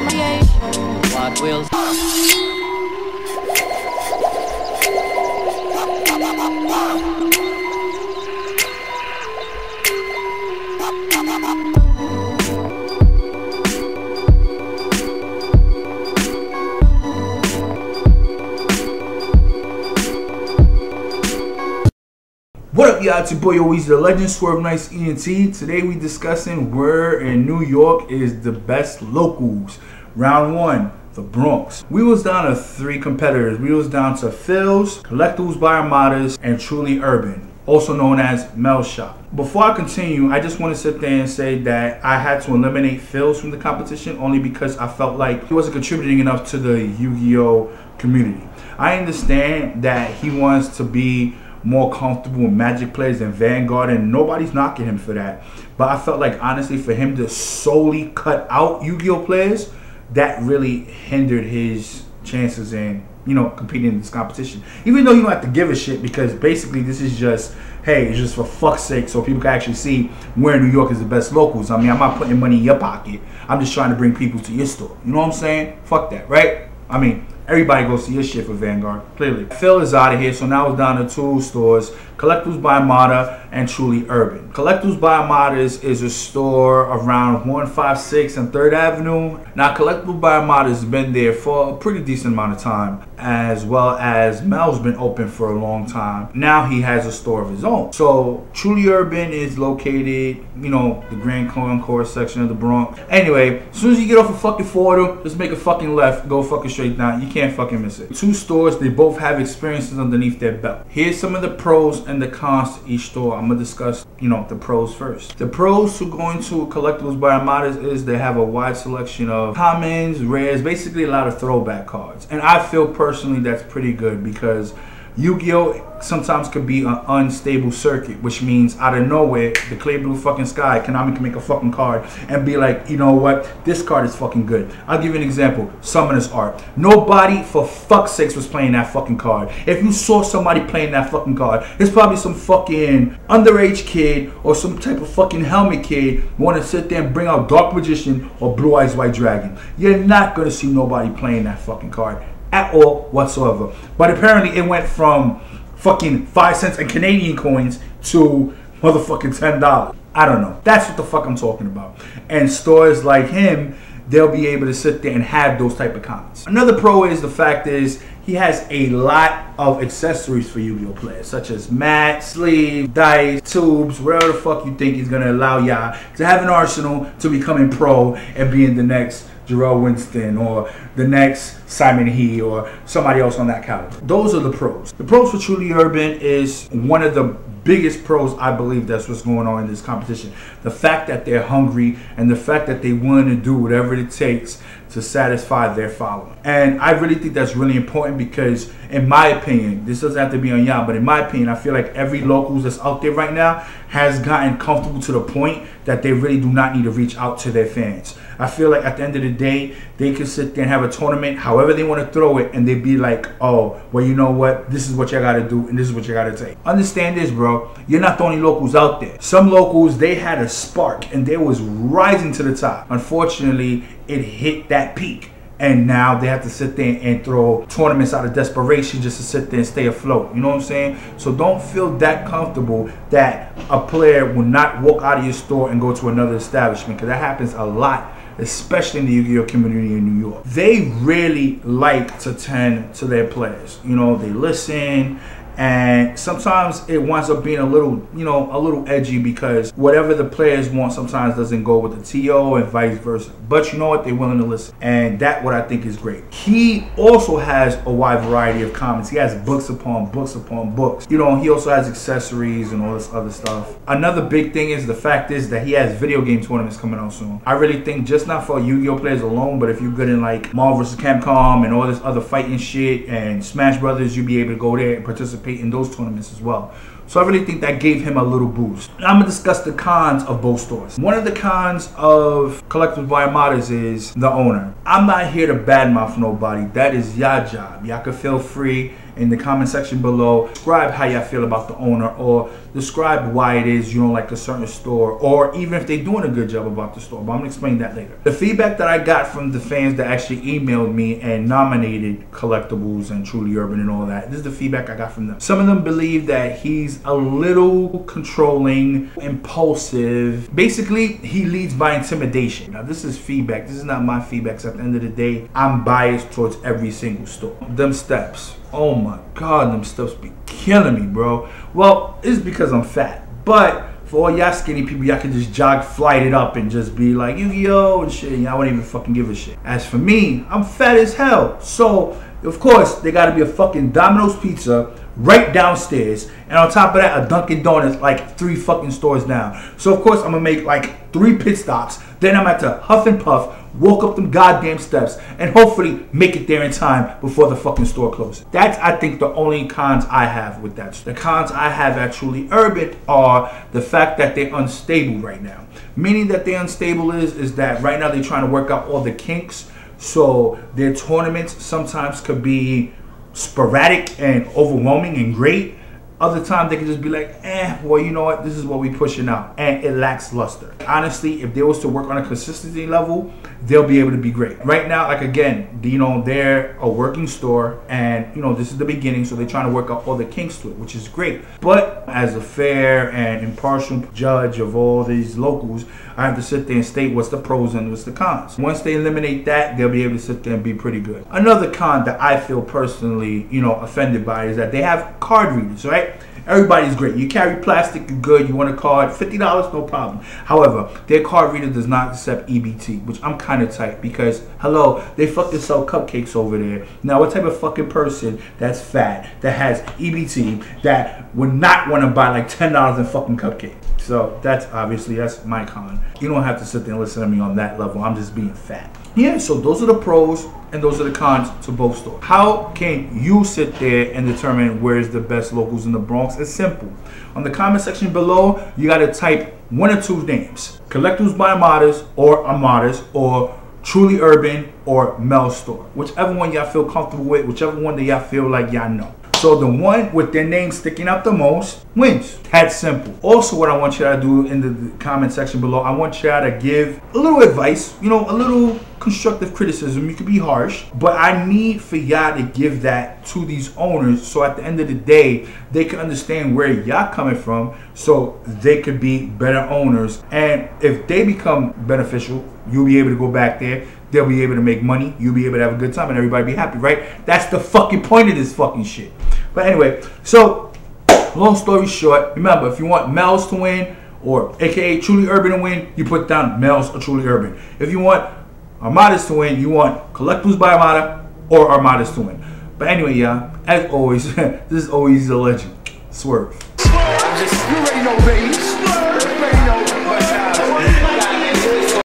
What will What up, y'all? It's your boy, always the legend, Sweve Knightz Ent. Today we discussing where in New York is the best locals. Round one, the Bronx. We was down to 3 competitors. We was down to Phil's, Collectibles by Armadas, and Truly Urban, also known as Mel's Shop. Before I continue, I just want to sit there and say that I had to eliminate Phil's from the competition only because I felt like he wasn't contributing enough to the Yu-Gi-Oh community. I understand that he wants to be more comfortable with Magic players than Vanguard, and nobody's knocking him for that. But I felt like, honestly, for him to solely cut out Yu-Gi-Oh players, that really hindered his chances in, you know, competing in this competition. Even though you don't have to give a shit, because basically this is just, hey, it's just for fuck's sake, so people can actually see where New York is the best locals. I mean, I'm not putting money in your pocket. I'm just trying to bring people to your store. You know what I'm saying? Fuck that, right? I mean, everybody goes to your shit for Vanguard, clearly. Phil is out of here, so now it's down to 2 stores, Collectibles by Armada and Truly Urban. Collectibles by Armadas is a store around 156 and 3rd Avenue. Now, Collectibles by Armada has been there for a pretty decent amount of time, as well as Mel's been open for a long time. Now he has a store of his own. So Truly Urban is located, you know, the Grand Concourse section of the Bronx. Anyway, as soon as you get off of fucking Fordham, just make a fucking left, go fucking straight down. You can't fucking miss it. 2 stores, they both have experiences underneath their belt. Here's some of the pros and the cons to each store. I'm gonna discuss, you know, the pros first. The pros to going to Collectibles by Armadas is they have a wide selection of commons, rares, basically a lot of throwback cards. And I feel personally that's pretty good, because Yu-Gi-Oh sometimes could be an unstable circuit, which means out of nowhere, the clear blue fucking sky, Konami can make a fucking card and be like, you know what, this card is fucking good. I'll give you an example, Summoner's Art. Nobody for fuck's sakes was playing that fucking card. If you saw somebody playing that fucking card, it's probably some fucking underage kid or some type of fucking helmet kid want to sit there and bring out Dark Magician or Blue Eyes White Dragon. You're not gonna see nobody playing that fucking card at all whatsoever. But apparently it went from fucking 5 cents and Canadian coins to motherfucking $10. I don't know. That's what the fuck I'm talking about. And stores like him, they'll be able to sit there and have those type of comments. Another pro is the fact is he has a lot of accessories for Yu-Gi-Oh players, such as mat, sleeve, dice, tubes, whatever the fuck you think he's gonna allow y'all to have an arsenal to becoming pro and being the next Jarrell Winston or the next Simon He or somebody else on that caliber. Those are the pros. The pros for Truly Urban is one of the biggest pros, I believe, that's what's going on in this competition. The fact that they're hungry and the fact that they willing to do whatever it takes to satisfy their following. And I really think that's really important, because in my opinion, this doesn't have to be on y'all, but in my opinion, I feel like every locals that's out there right now has gotten comfortable to the point that they really do not need to reach out to their fans. I feel like at the end of the day, they can sit there and have a tournament however they want to throw it, and they be like, oh, well, you know what, this is what you gotta do and this is what you gotta take. Understand this, bro, you're not the only locals out there. Some locals, they had a spark and they was rising to the top. Unfortunately, it hit that peak, and now they have to sit there and throw tournaments out of desperation just to sit there and stay afloat. You know what I'm saying? So don't feel that comfortable that a player will not walk out of your store and go to another establishment, because that happens a lot, especially in the Yu-Gi-Oh community in New York. They really like to tend to their players. You know, they listen, and sometimes it winds up being a little, you know, a little edgy, because whatever the players want sometimes doesn't go with the TO and vice versa. But you know what? They're willing to listen. And that's what I think is great. He also has a wide variety of comments. He has books upon books upon books. You know, he also has accessories and all this other stuff. Another big thing is the fact is that he has video game tournaments coming out soon. I really think just not for Yu-Gi-Oh players alone, but if you're good in like Marvel vs. Capcom and all this other fighting shit and Smash Brothers, you'll be able to go there and participate in those tournaments as well. So I really think that gave him a little boost. Now I'm gonna discuss the cons of both stores. One of the cons of Collectibles by Armadas is the owner. I'm not here to badmouth nobody. That is y'all job. Y'all can feel free in the comment section below. Describe how y'all feel about the owner, or describe why it is you don't like a certain store, or even if they're doing a good job about the store. But I'm gonna explain that later. The feedback that I got from the fans that actually emailed me and nominated Collectibles and Truly Urban and all that, this is the feedback I got from them. Some of them believe that he's a little controlling, impulsive. Basically, he leads by intimidation. Now, this is feedback. This is not my feedback. So at the end of the day, I'm biased towards every single store. Them steps. Oh my God, them steps be killing me, bro. Well, it's because I'm fat. But for all y'all skinny people, y'all can just jog, flight it up and just be like, Yu-Gi-Oh! And shit. Y'all won't even fucking give a shit. As for me, I'm fat as hell. So, of course, there gotta be a fucking Domino's pizza right downstairs, and on top of that, a Dunkin' Donuts like 3 fucking stores down. So of course I'm gonna make like 3 pit stops, then I'm at to huff and puff, walk up them goddamn steps, and hopefully make it there in time before the fucking store closes. That's, I think, the only cons I have with that. The cons I have at Truly Urban are the fact that they're unstable right now. Meaning that they're unstable is that right now they're trying to work out all the kinks, so their tournaments sometimes could be sporadic and overwhelming and great. Other times they can just be like, well, you know what, this is what we pushing out, and it lacks luster. Honestly, if they was to work on a consistency level, they'll be able to be great. Right now, like again, you know, they're a working store, and you know, this is the beginning, so they're trying to work out all the kinks to it, which is great. But as a fair and impartial judge of all these locals, I have to sit there and state what's the pros and what's the cons. Once they eliminate that, they'll be able to sit there and be pretty good. Another con that I feel personally, you know, offended by is that they have card readers, right? Everybody's great. You carry plastic, you're good. You want a card, $50, no problem. However, their card reader does not accept EBT, which I'm kind of tight because, hello, they fucking sell cupcakes over there. Now, what type of fucking person that's fat, that has EBT, that would not want to buy like $10 in fucking cupcake? So that's obviously, that's my con. You don't have to sit there and listen to me on that level. I'm just being fat. Yeah, so those are the pros and those are the cons to both stores. How can you sit there and determine where's the best locals in the Bronx? It's simple. On the comment section below, you gotta type 1 or 2 names. Collectibles by Armadas, or Truly Urban, or Mel's store. Whichever one y'all feel comfortable with, whichever one that y'all feel like y'all know. So the one with their name sticking out the most wins. That's simple. Also, what I want y'all to do in the comment section below, I want y'all to give a little advice, you know, a little constructive criticism. You could be harsh, but I need for y'all to give that to these owners, so at the end of the day, they can understand where y'all coming from, so they could be better owners. And if they become beneficial, you'll be able to go back there. They'll be able to make money. You'll be able to have a good time, and everybody be happy, right? That's the fucking point of this fucking shit. But anyway, so long story short, remember, if you want Mel's to win, or aka Truly Urban to win, you put down Mel's or Truly Urban. If you want Armadas to win, you want Collectibles by Armada or Armadas to win. But anyway, y'all, as always, this is always a legend. Sweve. You already know, baby.